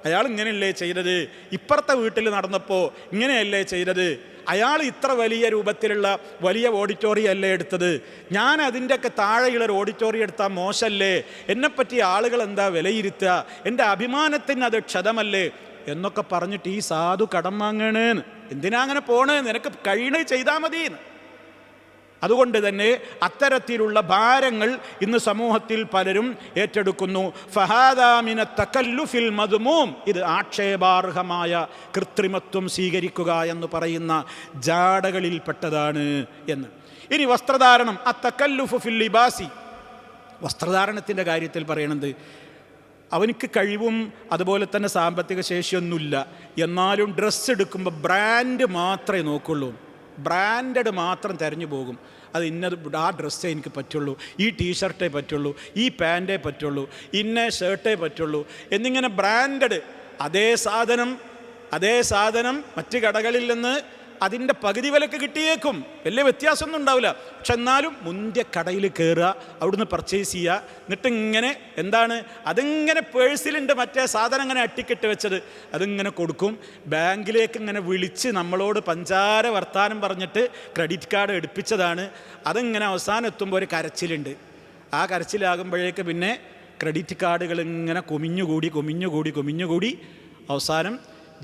അയാൾ ഇങ്ങനെയല്ലേ ചെയ്തത്, ഇപ്പുറത്തെ വീട്ടിൽ നടന്നപ്പോൾ ഇങ്ങനെയല്ലേ ചെയ്തത്, അയാൾ ഇത്ര വലിയ രൂപത്തിലുള്ള വലിയ ഓഡിറ്റോറിയം അല്ലേ എടുത്തത്, ഞാൻ അതിൻ്റെയൊക്കെ താഴെയുള്ളൊരു ഓഡിറ്റോറിയം എടുത്താൽ മോശമല്ലേ, എന്നെപ്പറ്റി ആളുകൾ എന്താ വിലയിരുത്തുക, എൻ്റെ അഭിമാനത്തിന് അത് ക്ഷതമല്ലേ എന്നൊക്കെ പറഞ്ഞിട്ട് ഈ സാധു കടം വാങ്ങണേന്ന്. എന്തിനാ അങ്ങനെ പോണേ? നിനക്ക് കഴിയണേ ചെയ്താൽ മതിയെന്ന്. അതുകൊണ്ട് തന്നെ അത്തരത്തിലുള്ള ഭാരങ്ങൾ ഇന്ന് സമൂഹത്തിൽ പലരും ഏറ്റെടുക്കുന്നു. ഫഹാദാ മിന തകല്ലുഫിൽ മദ്മൂം, ഇത് ആക്ഷേപാർഹമായ കൃത്രിമത്വം സ്വീകരിക്കുക എന്ന് പറയുന്ന ജാടകളിൽപ്പെട്ടതാണ് എന്ന്. ഇനി വസ്ത്രധാരണം, അത്തകല്ലുഫു ഫിൽ ലിബാസി, വസ്ത്രധാരണത്തിൻ്റെ കാര്യത്തിൽ പറയണത്, അവനിക്ക് കഴിവും അതുപോലെ തന്നെ സാമ്പത്തിക ശേഷിയൊന്നുമില്ല, എന്നാലും ഡ്രസ്സ് എടുക്കുമ്പോൾ ബ്രാൻഡ് മാത്രമേ നോക്കുള്ളൂ, ബ്രാൻഡഡ് മാത്രം തിരഞ്ഞു പോകും. അത് ഇന്നത് ആ ഡ്രസ്സേ എനിക്ക് പറ്റുള്ളൂ, ഈ ടീഷർട്ടേ പറ്റുള്ളൂ, ഈ പാൻറ്റേ പറ്റുള്ളൂ, ഇന്ന ഷർട്ടേ പറ്റുള്ളൂ എന്നിങ്ങനെ ബ്രാൻഡഡ്. അതേ സാധനം മറ്റ് കടകളിൽ നിന്ന് അതിൻ്റെ പകുതി വിലക്ക് കിട്ടിയേക്കും, വലിയ വ്യത്യാസമൊന്നും ഉണ്ടാവില്ല. പക്ഷെ എന്നാലും മുന്തിയ കടയിൽ കയറുക, അവിടുന്ന് പർച്ചേസ് ചെയ്യുക, എന്നിട്ട് ഇങ്ങനെ എന്താണ് അതിങ്ങനെ പേഴ്സിലുണ്ട് മറ്റേ സാധനം ഇങ്ങനെ അട്ടിക്കിട്ട് വെച്ചത്, അതിങ്ങനെ കൊടുക്കും. ബാങ്കിലേക്ക് ഇങ്ങനെ വിളിച്ച് നമ്മളോട് പഞ്ചാര വർത്താനം പറഞ്ഞിട്ട് ക്രെഡിറ്റ് കാർഡ് എടുപ്പിച്ചതാണ്, അതിങ്ങനെ അവസാനം എത്തുമ്പോൾ ഒരു കരച്ചിലുണ്ട്. ആ കരച്ചിലാകുമ്പോഴേക്ക് പിന്നെ ക്രെഡിറ്റ് കാർഡുകൾ ഇങ്ങനെ കുമിഞ്ഞുകൂടി അവസാനം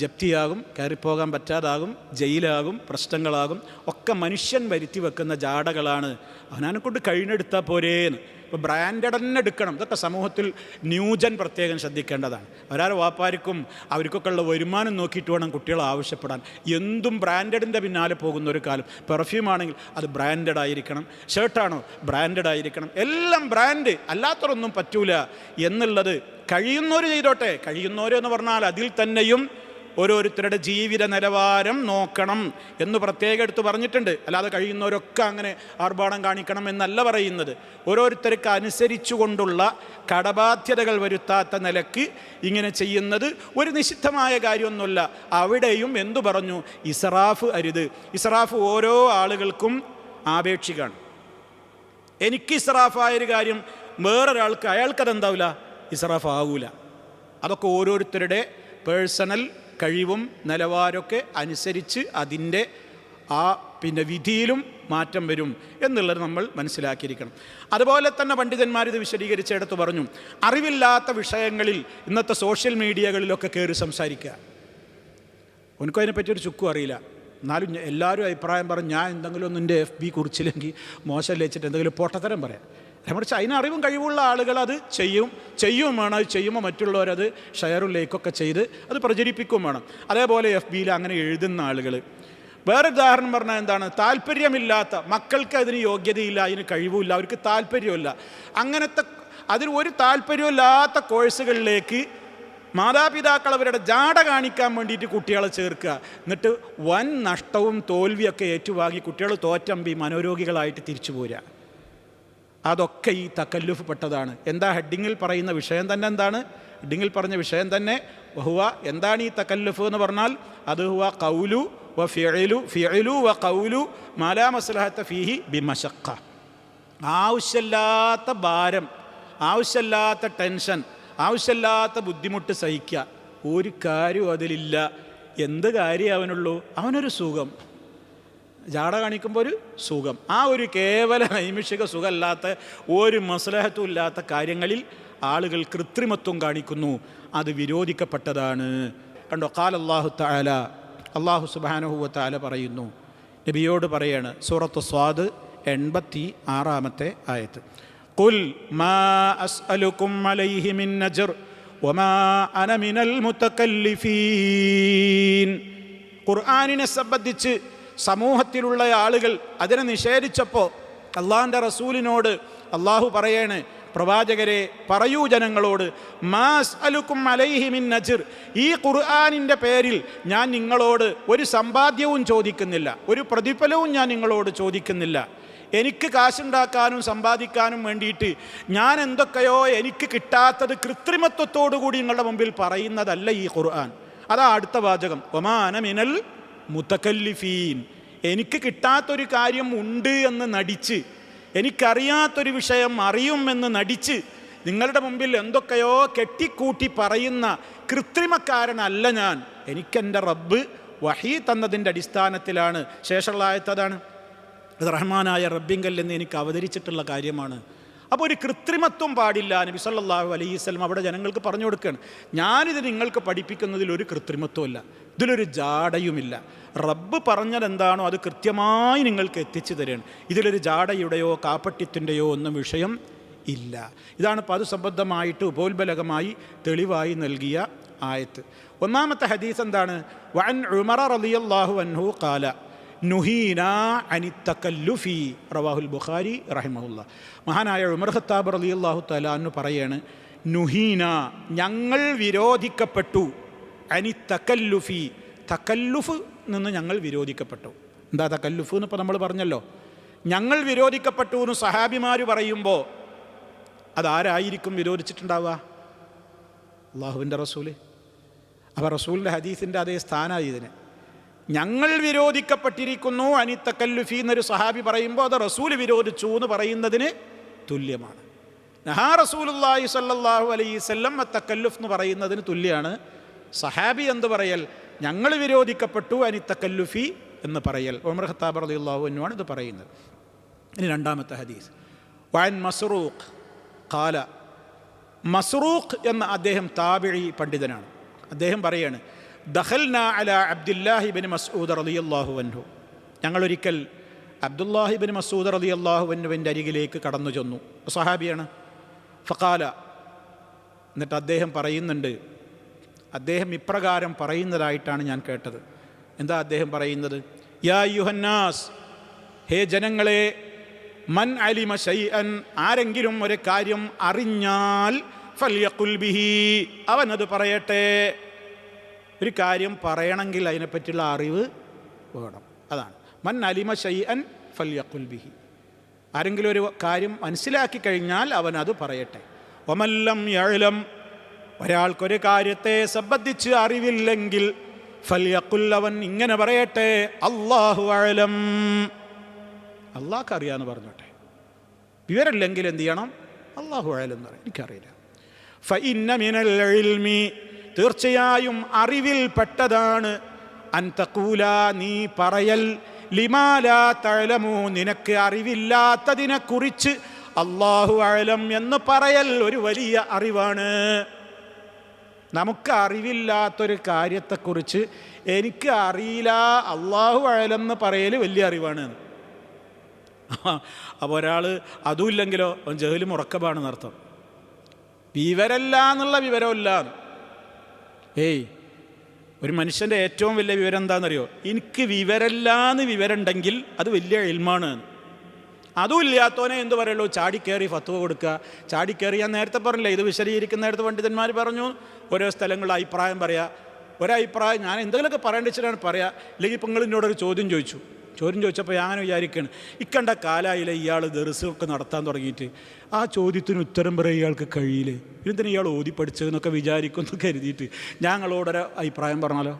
ജപ്തിയാകും, കയറിപ്പോകാൻ പറ്റാതാകും, ജയിലാകും, പ്രശ്നങ്ങളാകും. ഒക്കെ മനുഷ്യൻ വരുത്തി വെക്കുന്ന ജാടകളാണ്. അവനെ കൊണ്ട് കഴിഞ്ഞെടുത്താൽ പോരേന്ന്. ഇപ്പോൾ ബ്രാൻഡഡ് തന്നെ എടുക്കണം. ഇതൊക്കെ സമൂഹത്തിൽ ന്യൂജൻ പ്രത്യേകം ശ്രദ്ധിക്കേണ്ടതാണ്. അവരാരും വാപ്പാർക്കും അവർക്കൊക്കെ ഉള്ള വരുമാനം നോക്കിയിട്ട് വേണം കുട്ടികൾ ആവശ്യപ്പെടാൻ. എന്തും ബ്രാൻഡഡിൻ്റെ പിന്നാലെ പോകുന്ന ഒരു കാലം. പെർഫ്യൂം ആണെങ്കിൽ അത് ബ്രാൻഡഡ് ആയിരിക്കണം, ഷർട്ടാണോ ബ്രാൻഡഡ് ആയിരിക്കണം, എല്ലാം ബ്രാൻഡ്, അല്ലാത്തതൊന്നും പറ്റൂല എന്നുള്ളത് കഴിയുന്നവർ ചെയ്തോട്ടെ. കഴിയുന്നവരെന്ന് പറഞ്ഞാൽ അതിൽ തന്നെയും ഓരോരുത്തരുടെ ജീവിത നിലവാരം നോക്കണം എന്ന് പ്രത്യേകം എടുത്ത് പറഞ്ഞിട്ടുണ്ട്. അല്ലാതെ കഴിയുന്നവരൊക്കെ അങ്ങനെ ആർഭാടം കാണിക്കണം എന്നല്ല പറയുന്നത്. ഓരോരുത്തർക്ക് അനുസരിച്ചു കൊണ്ടുള്ള കടബാധ്യതകൾ വരുത്താത്ത നിലക്ക് ഇങ്ങനെ ചെയ്യുന്നത് ഒരു നിഷിദ്ധമായ കാര്യമൊന്നുമല്ല. അവിടെയും എന്തു പറഞ്ഞു? ഇസ്രാഫ് അരുത്. ഇസ്രാഫ് ഓരോ ആളുകൾക്കും ആപേക്ഷിക്കാണ്. എനിക്ക് ഇസ്രാഫായൊരു കാര്യം വേറൊരാൾക്ക് അയാൾക്കതെന്താവില്ല, ഇസ്രാഫ് ആകൂല. അതൊക്കെ ഓരോരുത്തരുടെ പേഴ്സണൽ കഴിവും നിലവാരമൊക്കെ അനുസരിച്ച് അതിൻ്റെ വിധിയിലും മാറ്റം വരും എന്നുള്ളത് നമ്മൾ മനസ്സിലാക്കിയിരിക്കണം. അതുപോലെ തന്നെ പണ്ഡിതന്മാരിത് വിശദീകരിച്ചെടുത്ത് പറഞ്ഞു, അറിവില്ലാത്ത വിഷയങ്ങളിൽ ഇന്നത്തെ സോഷ്യൽ മീഡിയകളിലൊക്കെ കയറി സംസാരിക്കുക. എനിക്കും അതിനെപ്പറ്റിയൊരു ചുക്കും അറിയില്ല, എന്നാലും എല്ലാവരും അഭിപ്രായം പറഞ്ഞു ഞാൻ എന്തെങ്കിലും ഒന്നും എൻ്റെ FB കുറിച്ചില്ലെങ്കിൽ മോശമല്ലേ വെച്ചിട്ട് എന്തെങ്കിലും പൊട്ടത്തരം പറയാം. മറിച്ച് അതിനറിവും കഴിവുള്ള ആളുകൾ അത് ചെയ്യും വേണം. അത് ചെയ്യുമ്പോൾ മറ്റുള്ളവരത് ഷെയറും ലൈക്കൊക്കെ ചെയ്ത് അത് പ്രചരിപ്പിക്കുകയും വേണം. അതേപോലെ FBയിൽ അങ്ങനെ എഴുതുന്ന ആളുകൾ. വേറെ ഉദാഹരണം പറഞ്ഞാൽ എന്താണ്? താല്പര്യമില്ലാത്ത മക്കൾക്ക് അതിന് യോഗ്യതയില്ല, അതിന് കഴിവുമില്ല, അവർക്ക് താല്പര്യമില്ല, അങ്ങനത്തെ അതിന് ഒരു താല്പര്യമില്ലാത്ത കോഴ്സുകളിലേക്ക് മാതാപിതാക്കൾ അവരുടെ ജാട കാണിക്കാൻ വേണ്ടിയിട്ട് കുട്ടികളെ ചേർക്കുക. എന്നിട്ട് വൻ നഷ്ടവും തോൽവിയൊക്കെ ഏറ്റുവാങ്ങി കുട്ടികൾ തോറ്റമ്പി മനോരോഗികളായിട്ട് തിരിച്ചു പോരുക. അതൊക്കെ ഈ തകല്ലുഫ് പെട്ടതാണ്. എന്താ ഹെഡിങ്ങിൽ പറയുന്ന വിഷയം തന്നെ എന്താണ്? ഹെഡിങ്ങിൽ പറഞ്ഞ വിഷയം തന്നെ വഹുവ, എന്താണ് ഈ തകല്ലുഫ് എന്ന് പറഞ്ഞാൽ? അത് ഹുവ ഖൗലു വ ഫിഅലു വ ഖൗലു മാ ലാ മസ്ലഹത ഫീഹി ബിമശഖ്ഖ. ആവശ്യമില്ലാത്ത ഭാരം, ആവശ്യമില്ലാത്ത ടെൻഷൻ, ആവശ്യമില്ലാത്ത ബുദ്ധിമുട്ട് സഹിക്കുക. ഒരു കാര്യവും അതിലില്ല. എന്ത് കാര്യം അവനുള്ളൂ? അവനൊരു സുഖം, ജാട കാണിക്കുമ്പോൾ ഒരു സുഖം. ആ ഒരു കേവല നൈമിഷിക സുഖമല്ലാത്ത ഒരു മസ്ലഹത്തും ഇല്ലാത്ത കാര്യങ്ങളിൽ ആളുകൾ കൃത്രിമത്വം കാണിക്കുന്നു. അത് വിരോധിക്കപ്പെട്ടതാണ്. കണ്ടോ, ഖാല അല്ലാഹു തആല, അല്ലാഹു സുബ്ഹാനഹു വ തആല പറയുന്നു, നബിയോട് പറയാണ്, സൂറത്ത് സ്വാദ് 86-ാമത്തെ ആയത്ത്, ഖുൽ മാ അസ്അലുകും അലൈഹി മിൻ അജ്ർ വമാ അന മിനൽ മുതകല്ലിഫീൻ. ഖുർആനിനെ സംബന്ധിച്ച് സമൂഹത്തിലുള്ള ആളുകൾ അതിനെ നിഷേധിച്ചപ്പോൾ അള്ളാഹിൻ്റെ റസൂലിനോട് അള്ളാഹു പറയാണ്, പ്രവാചകരെ പറയൂ ജനങ്ങളോട്, മാ അസ്അലുകും അലൈഹി മിൻ അജ്ർ, ഈ ഖുർആനിൻ്റെ പേരിൽ ഞാൻ നിങ്ങളോട് ഒരു സമ്പാദ്യവും ചോദിക്കുന്നില്ല, ഒരു പ്രതിഫലവും ഞാൻ നിങ്ങളോട് ചോദിക്കുന്നില്ല. എനിക്ക് കാശുണ്ടാക്കാനും സമ്പാദിക്കാനും വേണ്ടിയിട്ട് ഞാൻ എന്തൊക്കെയോ എനിക്ക് കിട്ടാത്തത് കൃത്രിമത്വത്തോടു കൂടി നിങ്ങളുടെ മുമ്പിൽ പറയുന്നതല്ല ഈ ഖുർആൻ. അതാ അടുത്ത വാചകം, വമാ അന മിനൽ മുതകല്ലിഫീൻ. എനിക്ക് കിട്ടാത്തൊരു കാര്യം ഉണ്ട് എന്ന് നടിച്ച്, എനിക്കറിയാത്തൊരു വിഷയം അറിയുമെന്ന് നടിച്ച് നിങ്ങളുടെ മുമ്പിൽ എന്തൊക്കെയോ കെട്ടിക്കൂട്ടി പറയുന്ന കൃത്രിമക്കാരനല്ല ഞാൻ. എനിക്കെൻ്റെ റബ്ബ് വഹീ തന്നതിൻ്റെ അടിസ്ഥാനത്തിലാണ്. ശേഷമുള്ള ആയത്തതാണ്, അത് റഹ്മാനായ റബ്ബിങ്കൽ എന്ന് എനിക്ക് അവതരിച്ചിട്ടുള്ള കാര്യമാണ്. അപ്പോൾ ഒരു കൃത്രിമത്വം പാടില്ല. നബി സല്ലല്ലാഹു അലൈഹി വസല്ലം അവിടെ ജനങ്ങൾക്ക് പറഞ്ഞു കൊടുക്കുകയാണ്, ഞാനിത് നിങ്ങൾക്ക് പഠിപ്പിക്കുന്നതിൽ ഒരു കൃത്രിമത്വമില്ല, ഇതിലൊരു ജാടയുമില്ല. റബ്ബ് പറഞ്ഞതെന്താണോ അത് കൃത്യമായി നിങ്ങൾക്ക് എത്തിച്ചു തരികയാണ്. ഇതിലൊരു ജാടയുടെയോ കാപ്പട്യത്തിൻ്റെയോ ഒന്നും വിഷയം ഇല്ല. ഇതാണ് അപ്പോൾ അത് സംബന്ധമായിട്ട് ഉപോത്ബലകമായി തെളിവായി നൽകിയ ആയത്ത്. ഒന്നാമത്തെ ഹദീസ് എന്താണ്? വഅൻ ഉമറ റളിയല്ലാഹു അൻഹു ഖാല നുഹീന അനി തകല്ലുഫി റവാഹുൽ ബുഖാരി റഹിമഹുല്ലാ. മഹാനായ ഉമർ ഖത്താബ് റളിയല്ലാഹു തആല അൻഹു പറയാണ്, നുഹീന, ഞങ്ങൾ വിരോധിക്കപ്പെട്ടു, അനി തകല്ലുഫി, തകല്ലുഫ് നിന്ന് ഞങ്ങൾ വിരോധിക്കപ്പെട്ടു. എന്താ തകല്ലുഫ് എന്ന് ഇപ്പോൾ നമ്മൾ പറഞ്ഞല്ലോ. ഞങ്ങൾ വിരോധിക്കപ്പെട്ടു എന്ന് സഹാബിമാർ പറയുമ്പോൾ അതാരായിരിക്കും വിരോധിച്ചിട്ടുണ്ടാവുക? അള്ളാഹുവിൻ്റെ റസൂല്. അപ്പോൾ റസൂലിൻ്റെ ഹദീസിൻ്റെ അതേ സ്ഥാനമായി ഇതിന്. ഞങ്ങൾ വിരോധിക്കപ്പെട്ടിരിക്കുന്നു അനി തകല്ലുഫി എന്നൊരു സഹാബി പറയുമ്പോൾ അത് റസൂല് വിരോധിച്ചു എന്ന് പറയുന്നതിന് തുല്യമാണ്. നഹാ റസൂലുള്ളാഹി സ്വല്ലല്ലാഹു അലൈഹി വസല്ലം തകല്ലുഫ് എന്ന് പറയുന്നതിന് തുല്യമാണ് സഹാബി എന്ത് പറയൽ, ഞങ്ങൾ വിരോധിക്കപ്പെട്ടു അനി തകല്ലുഫി എന്ന് പറയൽ. ഉമർ ഖത്താബ് റളിയല്ലാഹു അൻഹു ആണ് ഇത് പറയുന്നത്. ഇനി രണ്ടാമത്തെ ഹദീസ്, വഅൻ മസ്റൂഖ് ഖാല, മസ്റൂഖ് എന്ന അദ്ദേഹം താബിഈ പണ്ഡിതനാണ്. അദ്ദേഹം പറയാണ്, ദഖൽന അലാ അബ്ദുല്ലാഹി ഇബ്നു മസ്ഊദ് റളിയല്ലാഹു അൻഹു, ഞങ്ങളൊരിക്കൽ അബ്ദുല്ലാഹി ഇബ്നു മസ്ഊദ് റളിയല്ലാഹു അൻഹുവിൻ്റെ അരികിലേക്ക് കടന്നു ചെന്നു. സഹാബിയാണ്. ഫഖാല, എന്നിട്ട് അദ്ദേഹം പറയുന്നുണ്ട്, അദ്ദേഹം ഇപ്രകാരം പറയുന്നതായിട്ടാണ് ഞാൻ കേട്ടത്. എന്താ അദ്ദേഹം പറയുന്നത്? യാ അയ്യുഹന്നാസ്, ഹേ ജനങ്ങളെ, മൻ അലിമ ശൈഅൻ, ആരെങ്കിലും ഒരു കാര്യം അറിഞ്ഞാൽ ഫൽയഖുൽ ബിഹി, അവനത് പറയട്ടെ. ഒരു കാര്യം പറയണമെങ്കിൽ അതിനെപ്പറ്റിയുള്ള അറിവ് വേണം. അതാണ് മൻ അലിമ ശൈഅൻ ഫൽയഖുൽ ബിഹി. ആരെങ്കിലും ഒരു കാര്യം മനസ്സിലാക്കി കഴിഞ്ഞാൽ അവനത് പറയട്ടെ. വമല്ലം യഅലം, ഒരാൾക്കൊരു കാര്യത്തെ സംബന്ധിച്ച് അറിവില്ലെങ്കിൽ ഫൽയഖുൽ, അവൻ ഇങ്ങനെ പറയട്ടെ, അല്ലാഹു അഅലം, അള്ളാഹ്ക്ക് അറിയാമെന്ന് പറഞ്ഞോട്ടെ. വിവരമില്ലെങ്കിൽ എന്ത് ചെയ്യണം? അല്ലാഹു അഅലം എന്ന് പറയും, എനിക്കറിയില്ല. ഫഇന്ന മിനൽ ഇൽമി, തീർച്ചയായും അറിവിൽ പെട്ടതാണ്, അൻ തഖൂല, നീ പറയൽ, ലിമാ ലാ തഅലമു, നിനക്ക് അറിവില്ലാത്തതിനെക്കുറിച്ച് അല്ലാഹു അഅലം എന്ന് പറയൽ ഒരു വലിയ അറിവാണ്. നമുക്ക് അറിവില്ലാത്തൊരു കാര്യത്തെക്കുറിച്ച് എനിക്ക് അറിയില്ല അല്ലാഹു അഅലം എന്ന് പറയൽ വലിയ അറിവാണ്. അപ്പോൾ ഒരാൾ അതുമില്ലെങ്കിലോ അവൻ ജഹലും മുറക്കബാണെന്ന് അർത്ഥം. വിവരമില്ല എന്നുള്ള വിവരമില്ല. ഒരു മനുഷ്യൻ്റെ ഏറ്റവും വലിയ വിവരം എന്താണെന്നറിയോ? എനിക്ക് വിവരമില്ലാന്ന് വിവരമുണ്ടെങ്കിൽ അത് വലിയ ഇൽമാണ്. അതും ഇല്ലാത്തവനെ എന്ത് പറയുള്ളൂ? ചാടിക്കയറി ഫത്വ കൊടുക്കുക. ചാടിക്കയറി, ഞാൻ നേരത്തെ പറഞ്ഞില്ലേ, ഇത് വിശദീകരിക്കുന്ന നേരത്തെ പണ്ഡിതന്മാർ പറഞ്ഞു, ഓരോ സ്ഥലങ്ങളിൽ അഭിപ്രായം പറയുക. ഒരഭിപ്രായം ഞാൻ എന്തെങ്കിലുമൊക്കെ പറയേണ്ട വെച്ചിട്ടാണ് പറയുക. അല്ലെങ്കിൽ ഇപ്പം നിങ്ങൾ എന്നോടൊരു ചോദ്യം ചോദിച്ചപ്പോൾ ഞാൻ വിചാരിക്കുകയാണ്, ഇക്കണ്ട കാലായില്ലേ ഇയാൾ ദർസൊക്കെ നടത്താൻ തുടങ്ങിയിട്ട്, ആ ചോദ്യത്തിന് ഉത്തരം പറയാൻ ഇയാൾക്ക് കഴിയില്ലേ, ഇതിന് ഇയാൾ ഓതി പഠിച്ചതെന്നൊക്കെ വിചാരിക്കുമെന്ന് കരുതിയിട്ട് ഞങ്ങളോടൊരു അഭിപ്രായം പറഞ്ഞാലോ?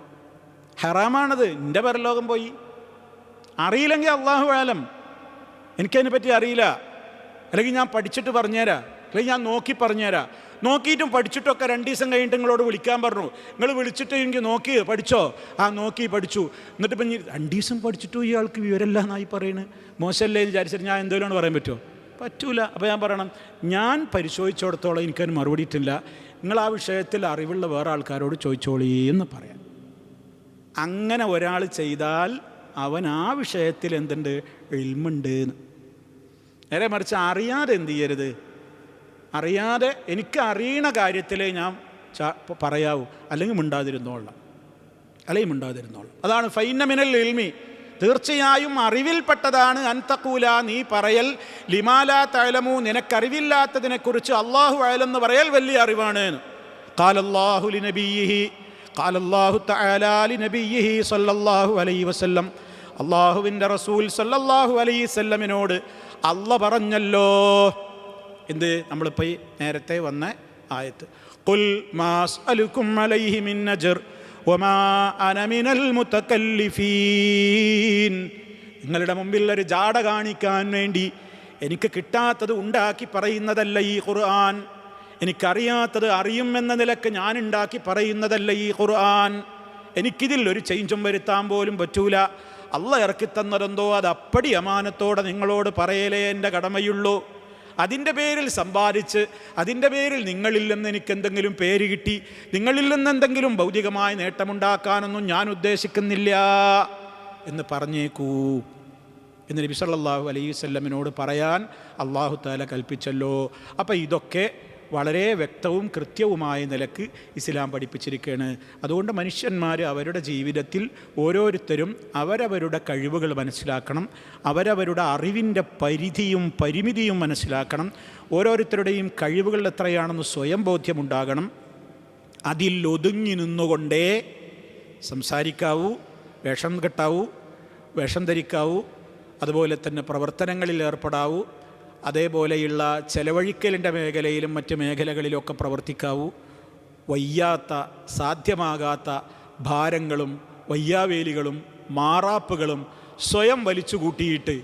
ഹറാമാണത്. എൻ്റെ പരലോകം പോയി. അറിയില്ലെങ്കിൽ അല്ലാഹു അഅലം, എനിക്കതിനെ പറ്റി അറിയില്ല. അല്ലെങ്കിൽ ഞാൻ പഠിച്ചിട്ട് പറഞ്ഞുതരാം, അല്ലെങ്കിൽ ഞാൻ നോക്കി പറഞ്ഞുതരാം. നോക്കിയിട്ടും പഠിച്ചിട്ടൊക്കെ 2 ദിവസം കഴിഞ്ഞിട്ട് നിങ്ങളോട് വിളിക്കാൻ പറഞ്ഞു. നിങ്ങൾ വിളിച്ചിട്ട് എനിക്ക് നോക്കി പഠിച്ചോ? ആ നോക്കി പഠിച്ചു. എന്നിട്ട് ഇപ്പം 2 ദിവസം പഠിച്ചിട്ടും ഇയാൾക്ക് വിവരമില്ല എന്നായി പറയുന്നത്. മോശമല്ലേ എന്ന് വിചാരിച്ചിട്ട് ഞാൻ എന്തെങ്കിലും പറയാൻ പറ്റുമോ? പറ്റൂല. അപ്പോൾ ഞാൻ പറയണം, ഞാൻ പരിശോധിച്ചിടത്തോളം എനിക്കതിന് മറുപടി ഇട്ടില്ല, നിങ്ങൾ ആ വിഷയത്തിൽ അറിവുള്ള വേറെ ആൾക്കാരോട് ചോദിച്ചോളീ എന്ന് പറയാം. അങ്ങനെ ഒരാൾ ചെയ്താൽ അവൻ ആ വിഷയത്തിൽ എന്തുണ്ട്, ഇൽമുണ്ട് എന്ന്. നേരെ മറിച്ച് അറിയാതെ എന്ത് ചെയ്യരുത്, അറിയാതെ എനിക്ക് അറിയണ കാര്യത്തിലേ ഞാൻ പറയാവൂ, അല്ലെങ്കിൽ മിണ്ടാതിരുന്നോളാം. അതാണ് ഫൈന മിനൽ ഇൽമി, തീർച്ചയായും അറിവിൽപ്പെട്ടതാണ് അൻതഖൂല, നീ പറയൽ, ലിമാലാ തഅലമു, നിനക്കറിവില്ലാത്തതിനെക്കുറിച്ച് അല്ലാഹു അഅലം പറയൽ വലിയ അറിവാണ്. ഖാലല്ലാഹു ലിനബിയിഹി, ഖാലല്ലാഹു തആലാ ലിനബിയിഹി സല്ലല്ലാഹു അലൈഹി വസല്ലം, അല്ലാഹുവിൻ്റെ റസൂൽ സല്ലല്ലാഹു അലൈഹി വസല്ലമിനോട് അല്ലാഹ് പറഞ്ഞല്ലോ. എന്ത്? നമ്മളിപ്പോൾ ഈ നേരത്തെ വന്ന ആയത്ത്, ഖുൽ മാ അസ്അലുക്കും അലൈഹി മിൻ അജ്ർ വമാ അന മിനൽ മുതകല്ലിഫീൻ. നിങ്ങളുടെ മുമ്പിൽ ഒരു ജാട കാണിക്കാൻ വേണ്ടി എനിക്ക് കിട്ടാത്തത് ഉണ്ടാക്കി പറയുന്നതല്ല ഈ ഖുർആൻ, എനിക്കറിയാത്തത് അറിയുമെന്ന നിലക്ക് ഞാൻ ഉണ്ടാക്കി പറയുന്നതല്ല ഈ ഖുർആൻ. എനിക്കിതിൽ ഒരു ചേഞ്ചും വരുത്താൻ പോലും പറ്റൂല. അള്ളാഹ് ഇറക്കി തന്നതെന്തോ അത് അപ്പടി അമാനത്തോടെ നിങ്ങളോട് പറയലേ എൻ്റെ കടമയുള്ളൂ. അതിൻ്റെ പേരിൽ സമ്പാദിച്ച്, അതിൻ്റെ പേരിൽ നിങ്ങളിൽ നിന്ന് എനിക്കെന്തെങ്കിലും പേര് കിട്ടി, നിങ്ങളിൽ നിന്ന് എന്തെങ്കിലും ഭൗതികമായ നേട്ടമുണ്ടാക്കാനൊന്നും ഞാൻ ഉദ്ദേശിക്കുന്നില്ല എന്ന് പറഞ്ഞേക്കൂ എന്ന് നബി സല്ലല്ലാഹു അലൈഹി വസല്ലമിനോട് പറയാൻ അല്ലാഹു തആല കൽപ്പിച്ചല്ലോ. അപ്പോൾ ഇതൊക്കെ വളരെ വ്യക്തവും കൃത്യവുമായ നിലക്ക് ഇസ്ലാം പഠിപ്പിച്ചിരിക്കുകയാണ്. അതുകൊണ്ട് മനുഷ്യന്മാർ അവരുടെ ജീവിതത്തിൽ ഓരോരുത്തരും അവരവരുടെ കഴിവുകൾ മനസ്സിലാക്കണം, അവരവരുടെ അറിവിൻ്റെ പരിധിയും പരിമിതിയും മനസ്സിലാക്കണം, ഓരോരുത്തരുടെയും കഴിവുകൾ എത്രയാണെന്ന് സ്വയം ബോധ്യമുണ്ടാകണം. അതിൽ ഒതുങ്ങി നിന്നുകൊണ്ടേ സംസാരിക്കാവൂ, വേഷം കെട്ടാവൂ, വേഷം ധരിക്കാവൂ, അതുപോലെ തന്നെ പ്രവർത്തനങ്ങളിൽ ഏർപ്പെടാവൂ, അതേപോലെയുള്ള ചെലവഴിക്കലിൻ്റെ മേഖലയിലും മറ്റ് മേഖലകളിലൊക്കെ പ്രവർത്തിക്കാവൂ. വയ്യാത്ത, സാധ്യമാകാത്ത ഭാരങ്ങളും വയ്യാവേലികളും മാറാപ്പുകളും സ്വയം വലിച്ചു കൂട്ടിയിട്ട്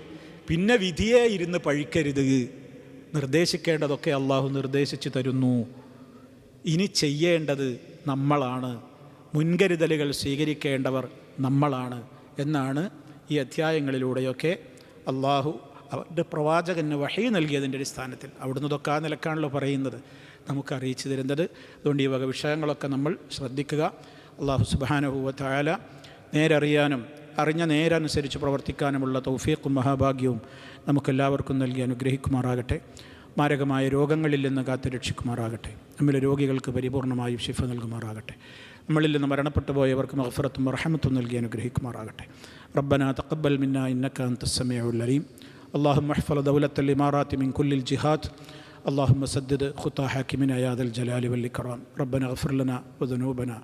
പിന്നെ വിധിയെ ഇരുന്ന് പഴിക്കരുത്. നിർദ്ദേശിക്കേണ്ടതൊക്കെ അള്ളാഹു നിർദ്ദേശിച്ചു തരുന്നു. ഇനി ചെയ്യേണ്ടത് നമ്മളാണ്, മുൻകരുതലുകൾ സ്വീകരിക്കേണ്ടവർ നമ്മളാണ് എന്നാണ് ഈ അധ്യായങ്ങളിലൂടെയൊക്കെ അള്ളാഹു അവരുടെ പ്രവാചകന് വഹി നൽകിയതിൻ്റെ അടിസ്ഥാനത്തിൽ അവിടുന്ന് ഇതൊക്കെ ആ നിലക്കാണല്ലോ പറയുന്നത്, നമുക്ക് അറിയിച്ചു തരുന്നത്. അതുകൊണ്ട് ഈ വക വിഷയങ്ങളൊക്കെ നമ്മൾ ശ്രദ്ധിക്കുക. അള്ളാഹു സുബ്ഹാനഹു വ തആല നേരറിയാനും അറിഞ്ഞ നേരനുസരിച്ച് പ്രവർത്തിക്കാനുമുള്ള തൗഫീഖും മഹാഭാഗ്യവും നമുക്കെല്ലാവർക്കും നൽകി അനുഗ്രഹിക്കുമാറാകട്ടെ. മാരകമായ രോഗങ്ങളിൽ നിന്ന് കാത്ത് രക്ഷിക്കുമാറാകട്ടെ. നമ്മിലെ രോഗികൾക്ക് പരിപൂർണമായും ശിഫ നൽകുമാറാകട്ടെ. നമ്മളിൽ നിന്ന് മരണപ്പെട്ടു പോയവർക്ക് മഗ്ഫിറത്തും റഹ്മത്തും നൽകി അനുഗ്രഹിക്കുമാറാകട്ടെ. റബ്ബനാ തഖബ്ബൽ മിന്നാ ഇന്നക അൻതസ് സമീഉൽ അലീം. اللهم احفظ دولة الإمارات من كل الجهات. اللهم سدد خطى حاكمنا يا ذا الجلال والإكرام. ربنا اغفر لنا وذنوبنا،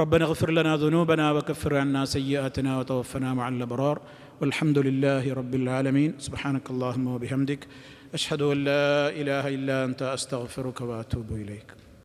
ربنا اغفر لنا ذنوبنا وكفر عنا سيئاتنا وتوفنا مع الأبرار. والحمد لله رب العالمين. سبحانك اللهم وبحمدك أشهد أن لا إله إلا أنت أستغفرك وأتوب إليك.